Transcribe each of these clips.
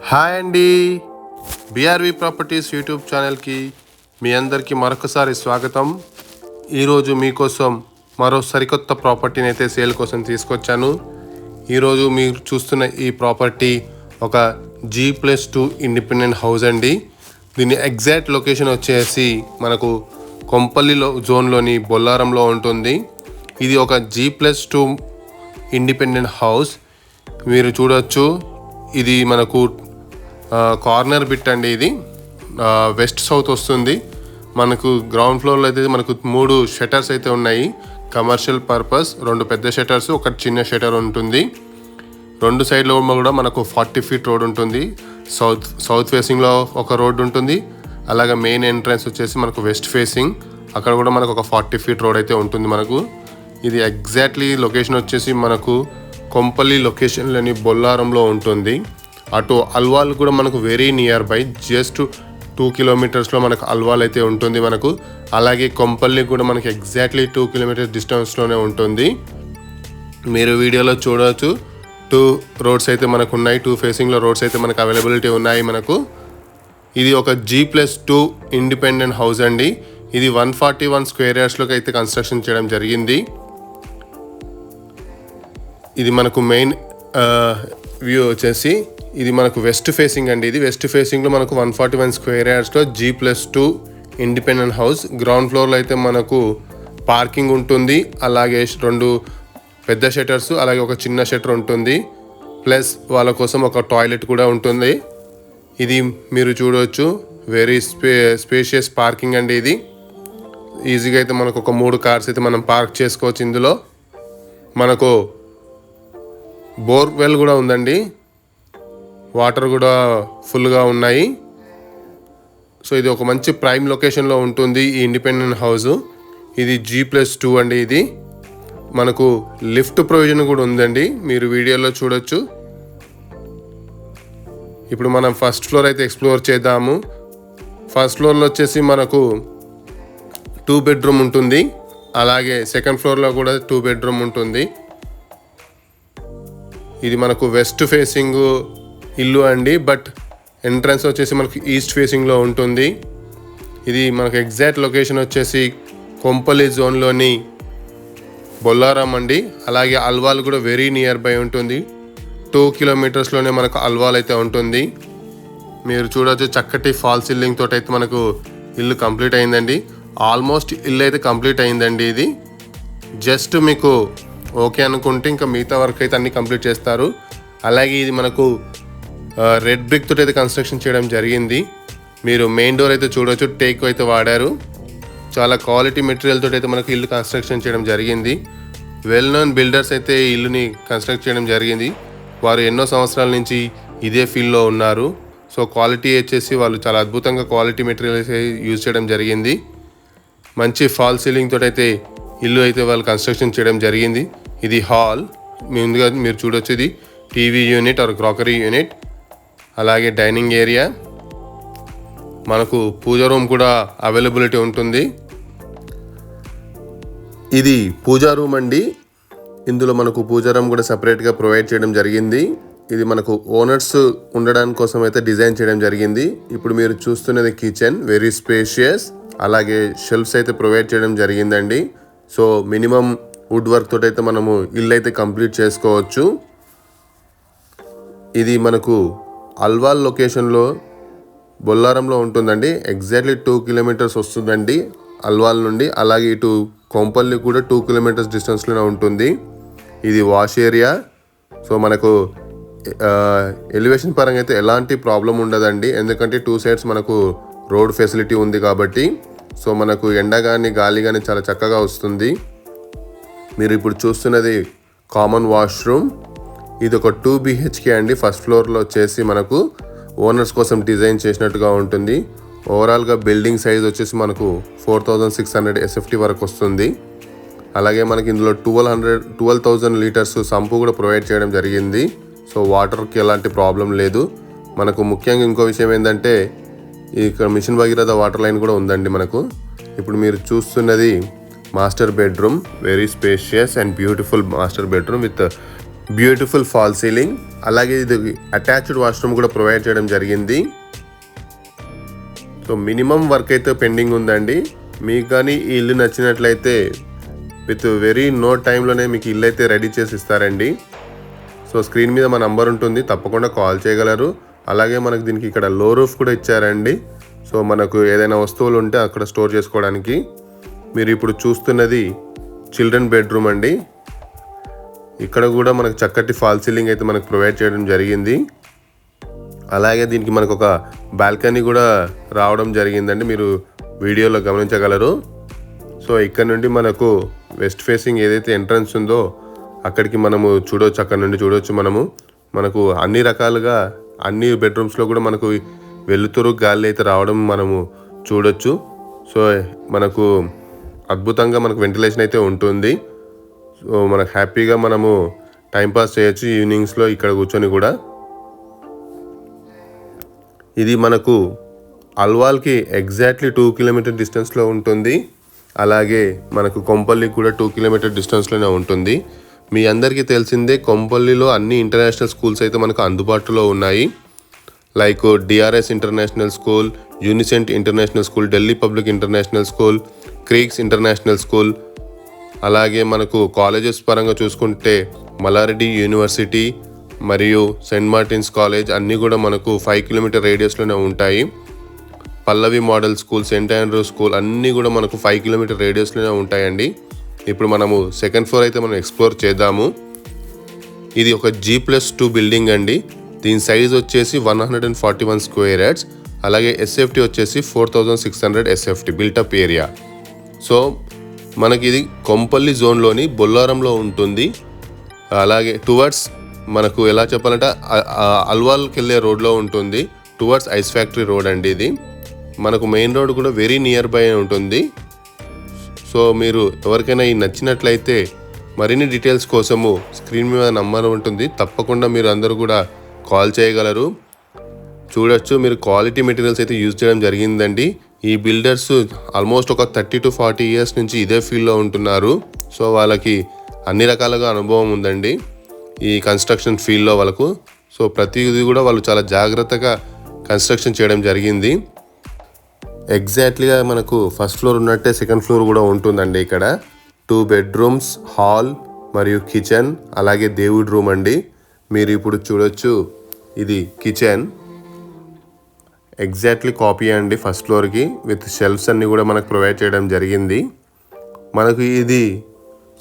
Hi అండి, బిఆర్వి properties YouTube ఛానల్కి మీ అందరికీ మరొకసారి స్వాగతం. ఈరోజు మీకోసం మరో సరికొత్త ప్రాపర్టీని అయితే సేల్ కోసం తీసుకొచ్చాను. ఈరోజు మీరు చూస్తున్న ఈ ప్రాపర్టీ ఒక G+2 ఇండిపెండెంట్ హౌస్ అండి. దీని ఎగ్జాక్ట్ లొకేషన్ వచ్చేసి మనకు కొంపల్లిలో జోన్లోని బొల్లారంలో ఉంటుంది. ఇది ఒక G+2 ఇండిపెండెంట్ హౌస్. మీరు చూడొచ్చు, ఇది మనకు కార్నర్ బిట్ అండి. ఇది వెస్ట్ సౌత్ వస్తుంది. మనకు గ్రౌండ్ ఫ్లోర్లో అయితే మనకు 3 షట్టర్స్ అయితే ఉన్నాయి. కమర్షియల్ పర్పస్ 2 పెద్ద షట్టర్స్, ఒక చిన్న షట్టర్ ఉంటుంది. 2 సైడ్లో కూడా మనకు 40 ఫీట్ రోడ్ ఉంటుంది. సౌత్ ఫేసింగ్లో ఒక రోడ్ ఉంటుంది. అలాగే మెయిన్ ఎంట్రన్స్ వచ్చేసి మనకు వెస్ట్ ఫేసింగ్, అక్కడ కూడా మనకు ఒక 40 ఫీట్ రోడ్ అయితే ఉంటుంది మనకు. ఇది ఎగ్జాక్ట్లీ లొకేషన్ వచ్చేసి మనకు కొంపల్లి లొకేషన్లోని బొల్లారంలో ఉంటుంది. అటు అల్వాల్ కూడా మనకు వెరీ నియర్ బై, జస్ట్ 2 కిలోమీటర్స్లో మనకు అల్వాల్ అయితే ఉంటుంది మనకు. అలాగే కొంపల్లి కూడా మనకి ఎగ్జాక్ట్లీ 2 కిలోమీటర్స్ డిస్టెన్స్లోనే ఉంటుంది. మీరు వీడియోలో చూడవచ్చు, 2 రోడ్స్ అయితే మనకు ఉన్నాయి. 2 ఫేసింగ్లో రోడ్స్ అయితే మనకు అవైలబిలిటీ ఉన్నాయి మనకు. ఇది ఒక G+2 ఇండిపెండెంట్ హౌస్ అండి. ఇది 141 స్క్వేర్ యార్డ్స్లోకి అయితే కన్స్ట్రక్షన్ చేయడం జరిగింది. ఇది మనకు మెయిన్ వ్యూ వచ్చేసి ఇది మనకు వెస్ట్ ఫేసింగ్ అండి. ఇది వెస్ట్ ఫేసింగ్లో మనకు 141 స్క్వేర్ యార్డ్స్లో G+2 ఇండిపెండెంట్ హౌస్. గ్రౌండ్ ఫ్లోర్లో అయితే మనకు పార్కింగ్ ఉంటుంది. అలాగే 2 పెద్ద షట్టర్స్, అలాగే ఒక చిన్న షట్టర్ ఉంటుంది. ప్లస్ వాళ్ళ కోసం ఒక టాయిలెట్ కూడా ఉంటుంది. ఇది మీరు చూడవచ్చు, వెరీ స్పేషియస్ పార్కింగ్ అండి. ఇది ఈజీగా అయితే మనకు ఒక 3 కార్స్ అయితే మనం పార్క్ చేసుకోవచ్చు. ఇందులో మనకు బోర్వెల్ కూడా ఉందండి, వాటర్ కూడా ఫుల్గా ఉన్నాయి. సో ఇది ఒక మంచి ప్రైమ్ లొకేషన్లో ఉంటుంది ఈ ఇండిపెండెంట్ హౌస్. ఇది G+2 అండి. ఇది మనకు లిఫ్ట్ ప్రొవిజన్ కూడా ఉందండి, మీరు వీడియోలో చూడొచ్చు. ఇప్పుడు మనం ఫస్ట్ ఫ్లోర్ అయితే ఎక్స్ప్లోర్ చేద్దాము. ఫస్ట్ ఫ్లోర్లో వచ్చేసి మనకు 2 బెడ్రూమ్ ఉంటుంది. అలాగే సెకండ్ ఫ్లోర్లో కూడా 2 బెడ్రూమ్ ఉంటుంది. ఇది మనకు వెస్ట్ ఫేసింగ్ ఇల్లు అండి, బట్ ఎంట్రన్స్ వచ్చేసి మనకు ఈస్ట్ ఫేసింగ్లో ఉంటుంది. ఇది మనకు ఎగ్జాక్ట్ లొకేషన్ వచ్చేసి కొంపల్లి జోన్లోని బొల్లారం అండి. అలాగే అల్వాల్ కూడా వెరీ నియర్ బై ఉంటుంది. 2 కిలోమీటర్స్లోనే మనకు అల్వాల్ అయితే ఉంటుంది. మీరు చూడవచ్చు, చక్కటి ఫాల్ సీలింగ్ తోటి అయితే మనకు ఇల్లు కంప్లీట్ అయిందండి. ఆల్మోస్ట్ ఇల్లు అయితే కంప్లీట్ అయిందండి. ఇది జస్ట్ మీకు ఓకే అనుకుంటే ఇంకా మిగతా వర్క్ అయితే అన్నీ కంప్లీట్ చేస్తారు. అలాగే ఇది మనకు రెడ్ బ్రిక్ తోటి అయితే కన్స్ట్రక్షన్ చేయడం జరిగింది. మీరు మెయిన్ డోర్ అయితే చూడవచ్చు, టేక్ అయితే వాడారు. చాలా క్వాలిటీ మెటీరియల్ తోటి అయితే మనకు ఇల్లు కన్స్ట్రక్షన్ చేయడం జరిగింది. వెల్ నోన్ బిల్డర్స్ అయితే ఇల్లుని కన్స్ట్రక్ట్ చేయడం జరిగింది. వారు ఎన్నో సంవత్సరాల నుంచి ఇదే ఫీల్డ్లో ఉన్నారు. సో క్వాలిటీ వచ్చేసి వాళ్ళు చాలా అద్భుతంగా క్వాలిటీ మెటీరియల్స్ యూజ్ చేయడం జరిగింది. మంచి ఫాల్ సీలింగ్ తోటి అయితే ఇల్లు అయితే వాళ్ళు కన్స్ట్రక్షన్ చేయడం జరిగింది. ఇది హాల్, ముందుగా మీరు చూడొచ్చు, ఇది TV unit or crockery unit. అలాగే డైనింగ్ ఏరియా, మనకు పూజా రూమ్ కూడా అవైలబిలిటీ ఉంటుంది. ఇది పూజా రూమ్ అండి. ఇందులో మనకు పూజా రూమ్ కూడా సపరేట్గా ప్రొవైడ్ చేయడం జరిగింది. ఇది మనకు ఓనర్స్ ఉండడానికి కోసం అయితే డిజైన్ చేయడం జరిగింది. ఇప్పుడు మీరు చూస్తున్నది కిచెన్, వెరీ స్పేషియస్. అలాగే షెల్ఫ్స్ అయితే ప్రొవైడ్ చేయడం జరిగిందండి. సో మినిమం వుడ్ వర్క్ తోటి అయితే మనము ఇల్లు అయితే కంప్లీట్ చేసుకోవచ్చు. ఇది మనకు అల్వాల్ లొకేషన్లో బొల్లారంలో ఉంటుందండి. ఎగ్జాక్ట్లీ 2 కిలోమీటర్స్ వస్తుందండి అల్వాల్ నుండి. అలాగే ఇటు కొంపల్లి కూడా 2 కిలోమీటర్స్ డిస్టెన్స్లోనే ఉంటుంది. ఇది వాష్ ఏరియా. సో మనకు ఎలివేషన్ పరంగా అయితే ఎలాంటి ప్రాబ్లం ఉండదండి, ఎందుకంటే 2 సైడ్స్ మనకు రోడ్ ఫెసిలిటీ ఉంది కాబట్టి. సో మనకు ఎండ కానీ గాలి కానీ చాలా చక్కగా వస్తుంది. మీరు ఇప్పుడు చూస్తున్నది కామన్ వాష్రూమ్. ఇది ఒక 2 BHK అండి. ఫస్ట్ ఫ్లోర్లో వచ్చేసి మనకు ఓనర్స్ కోసం డిజైన్ చేసినట్టుగా ఉంటుంది. ఓవరాల్గా బిల్డింగ్ సైజ్ వచ్చేసి మనకు 4600 SFT వరకు వస్తుంది. అలాగే మనకి ఇందులో 12,000 లీటర్స్ సంపు కూడా ప్రొవైడ్ చేయడం జరిగింది. సో వాటర్కి ఎలాంటి ప్రాబ్లం లేదు. మనకు ముఖ్యంగా ఇంకో విషయం ఏంటంటే, ఇక్కడ మిషన్ భగీరథ వాటర్ లైన్ కూడా ఉందండి మనకు. ఇప్పుడు మీరు చూస్తున్నది master bedroom, very spacious and beautiful master bedroom with beautiful fall ceiling, అలాగే ఇది అటాచ్డ్ వాష్రూమ్ కూడా ప్రొవైడ్ చేయడం జరిగింది. సో మినిమం వర్క్ అయితే పెండింగ్ ఉందండి. మీకు కానీ ఈ ఇల్లు నచ్చినట్లయితే విత్ వెరీ నో టైంలోనే మీకు ఇల్లు అయితే రెడీ చేసి ఇస్తారండి. సో స్క్రీన్ మీద మా నంబర్ ఉంటుంది, తప్పకుండా కాల్ చేయగలరు. అలాగే మనకు దీనికి ఇక్కడ లో రూఫ్ కూడా ఇచ్చారండి. సో మనకు ఏదైనా వస్తువులు ఉంటే అక్కడ స్టోర్ చేసుకోవడానికి. మీరు ఇప్పుడు చూస్తున్నది చిల్డ్రన్ బెడ్రూమ్ అండి. ఇక్కడ కూడా మనకు చక్కటి ఫాల్ సీలింగ్ అయితే మనకు ప్రొవైడ్ చేయడం జరిగింది. అలాగే దీనికి మనకు ఒక బాల్కనీ కూడా రావడం జరిగిందండి, మీరు వీడియోలో గమనించగలరు. సో ఇక్కడ నుండి మనకు వెస్ట్ ఫేసింగ్ ఏదైతే ఎంట్రన్స్ ఉందో అక్కడికి మనము చూడవచ్చు, అక్కడ నుండి చూడవచ్చు. మనకు అన్ని రకాలుగా అన్ని బెడ్రూమ్స్లో కూడా మనకు వెలుతురు గాలి అయితే రావడం మనము చూడొచ్చు. సో మనకు అద్భుతంగా మనకు వెంటిలేషన్ అయితే ఉంటుంది. సో మనకు హ్యాపీగా మనము టైంపాస్ చేయొచ్చు ఈవినింగ్స్లో ఇక్కడ కూర్చొని కూడా. ఇది మనకు అల్వాల్కి ఎగ్జాక్ట్లీ 2 కిలోమీటర్ డిస్టెన్స్లో ఉంటుంది. అలాగే మనకు కొంపల్లికి కూడా 2 కిలోమీటర్ డిస్టెన్స్లోనే ఉంటుంది. మీ అందరికీ తెలిసిందే కొంపల్లిలో అన్ని ఇంటర్నేషనల్ స్కూల్స్ అయితే మనకు అందుబాటులో ఉన్నాయి. Like DRS International School, Unicent International School, Delhi Public International School, Creeks International School. అలాగే మనకు కాలేజెస్ పరంగా చూసుకుంటే మల్లారెడ్డి యూనివర్సిటీ మరియు సెయింట్ మార్టిన్స్ కాలేజ్ అన్నీ కూడా మనకు 5 కిలోమీటర్ రేడియస్లోనే ఉంటాయి. Pallavi Model School, Saint Andrew School అన్నీ కూడా మనకు 5 కిలోమీటర్ రేడియస్లోనే ఉంటాయండి. ఇప్పుడు మనము సెకండ్ ఫ్లోర్ అయితే మనం ఎక్స్ప్లోర్ చేద్దాము. ఇది ఒక G+2 బిల్డింగ్ అండి. దీని సైజ్ వచ్చేసి 141 స్క్వేర్ యార్డ్స్. అలాగే ఎస్ఎఫ్టీ వచ్చేసి 4600 ఎస్ఎఫ్టీ బిల్టప్ ఏరియా. సో మనకి ఇది కొంపల్లి జోన్లోని బొల్లారంలో ఉంటుంది. అలాగే టువర్డ్స్ మనకు ఎలా చెప్పాలంటే అల్వాల్కి వెళ్ళే రోడ్లో ఉంటుంది. టువర్డ్స్ ఐస్ ఫ్యాక్టరీ రోడ్ అండి ఇది. మనకు మెయిన్ రోడ్ కూడా వెరీ నియర్ బై ఉంటుంది. సో మీరు ఎవరికైనా ఈ నచ్చినట్లయితే మరిన్ని డీటెయిల్స్ కోసము స్క్రీన్ మీద నంబర్ ఉంటుంది, తప్పకుండా మీరు అందరూ కూడా కాల్ చేయగలరు. చూడొచ్చు, మీరు క్వాలిటీ మెటీరియల్స్ అయితే యూజ్ చేయడం జరిగిందండి. ఈ బిల్డర్స్ ఆల్మోస్ట్ ఒక 30 to 40 ఇయర్స్ నుంచి ఇదే ఫీల్డ్లో ఉంటున్నారు. సో వాళ్ళకి అన్ని రకాలుగా అనుభవం ఉందండి ఈ కన్స్ట్రక్షన్ ఫీల్డ్లో వాళ్ళకు. సో ప్రతిదీ కూడా వాళ్ళు చాలా జాగ్రత్తగా కన్స్ట్రక్షన్ చేయడం జరిగింది. ఎగ్జాక్ట్లీగా మనకు ఫస్ట్ ఫ్లోర్ ఉన్నట్టే సెకండ్ ఫ్లోర్ కూడా ఉంటుందండి. ఇక్కడ 2 బెడ్రూమ్స్, హాల్ మరియు కిచెన్, అలాగే దేవుడి రూమ్ అండి. మీరు ఇప్పుడు చూడొచ్చు, ఇది కిచెన్ ఎగ్జాక్ట్లీ కాపీ అండి ఫస్ట్ ఫ్లోర్కి. విత్ షెల్ఫ్స్ అన్నీ కూడా మనకు ప్రొవైడ్ చేయడం జరిగింది. మనకు ఇది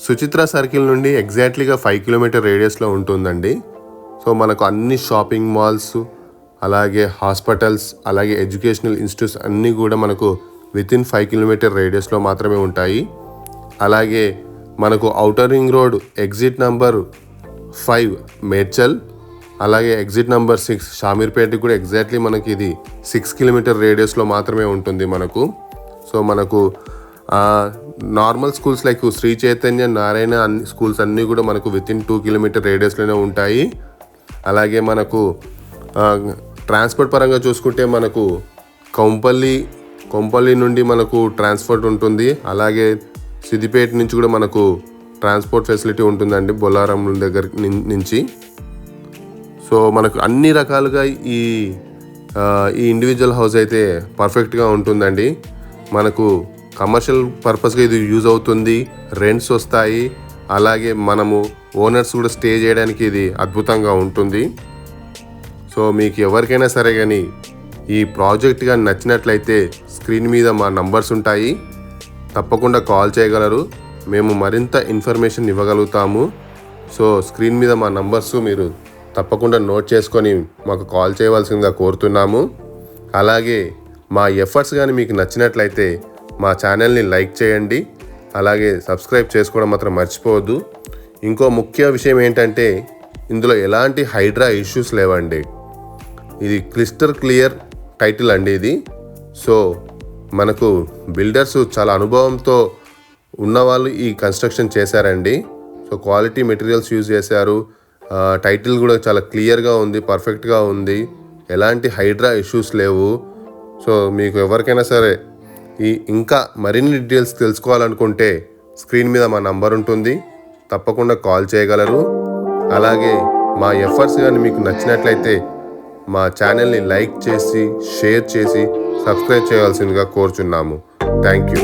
సుచిత్ర సర్కిల్ నుండి ఎగ్జాక్ట్లీగా 5 కిలోమీటర్ రేడియస్లో ఉంటుందండి. సో మనకు అన్ని షాపింగ్ మాల్స్, అలాగే హాస్పిటల్స్, అలాగే ఎడ్యుకేషనల్ ఇన్స్టిట్యూట్స్ అన్నీ కూడా మనకు వితిన్ 5 కిలోమీటర్ రేడియస్లో మాత్రమే ఉంటాయి. అలాగే మనకు outer ring road exit number 5 Medchal, అలాగే ఎగ్జిట్ నెంబర్ 6 షామీర్పేటకి కూడా ఎగ్జాక్ట్లీ మనకి ఇది 6 కిలోమీటర్ రేడియస్లో మాత్రమే ఉంటుంది మనకు. సో మనకు normal schools like Sri Chaitanya, Narayana schools అన్నీ కూడా మనకు వితిన్ 2 కిలోమీటర్ రేడియస్లోనే ఉంటాయి. అలాగే మనకు ట్రాన్స్పోర్ట్ పరంగా చూసుకుంటే మనకు కొంపల్లి నుండి మనకు ట్రాన్స్పోర్ట్ ఉంటుంది. అలాగే సిద్దిపేట నుంచి కూడా మనకు ట్రాన్స్పోర్ట్ ఫెసిలిటీ ఉంటుందండి బొల్లారం దగ్గర నుంచి. సో మనకు అన్ని రకాలుగా ఈ ఇండివిజువల్ హౌస్ అయితే పర్ఫెక్ట్గా ఉంటుందండి. మనకు కమర్షియల్ పర్పస్గా ఇది యూజ్ అవుతుంది, రెంట్స్ వస్తాయి. అలాగే మనము ఓనర్స్ కూడా స్టే చేయడానికి ఇది అద్భుతంగా ఉంటుంది. సో మీకు ఎవరికైనా సరే కానీ ఈ ప్రాజెక్ట్ కానీ నచ్చినట్లయితే స్క్రీన్ మీద మా నంబర్స్ ఉంటాయి, తప్పకుండా కాల్ చేయగలరు. మేము మరింత ఇన్ఫర్మేషన్ ఇవ్వగలుగుతాము. సో స్క్రీన్ మీద మా నంబర్స్ మీరు తప్పకుండా నోట్ చేసుకొని మాకు కాల్ చేయవలసిందిగా కోరుతున్నాము. అలాగే మా ఎఫర్ట్స్ కానీ మీకు నచ్చినట్లయితే మా ఛానల్ని లైక్ చేయండి, అలాగే సబ్స్క్రైబ్ చేసుకోవడం మాత్రం మర్చిపోవద్దు. ఇంకో ముఖ్య విషయం ఏంటంటే ఇందులో ఎలాంటి హైడ్రా ఇష్యూస్ లేవండి. ఇది క్లిస్టర్ క్లియర్ టైటిల్ అండి ఇది. సో మనకు బిల్డర్స్ చాలా అనుభవంతో ఉన్నవాళ్ళు ఈ కన్స్ట్రక్షన్ చేశారండి. సో క్వాలిటీ మెటీరియల్స్ యూజ్ చేశారు. టైటిల్ కూడా చాలా క్లియర్గా ఉంది, పర్ఫెక్ట్గా ఉంది, ఎలాంటి హైడ్రా ఇష్యూస్ లేవు. సో మీకు ఎవరికైనా సరే ఇంకా మరిన్ని డీటెయిల్స్ తెలుసుకోవాలనుకుంటే స్క్రీన్ మీద మా నంబర్ ఉంటుంది, తప్పకుండా కాల్ చేయగలరు. అలాగే మా ఎఫర్ట్స్ కానీ మీకు నచ్చినట్లయితే మా ఛానల్ని లైక్ చేసి షేర్ చేసి సబ్స్క్రైబ్ చేయాల్సిందిగా కోరుచున్నాము. Thank you.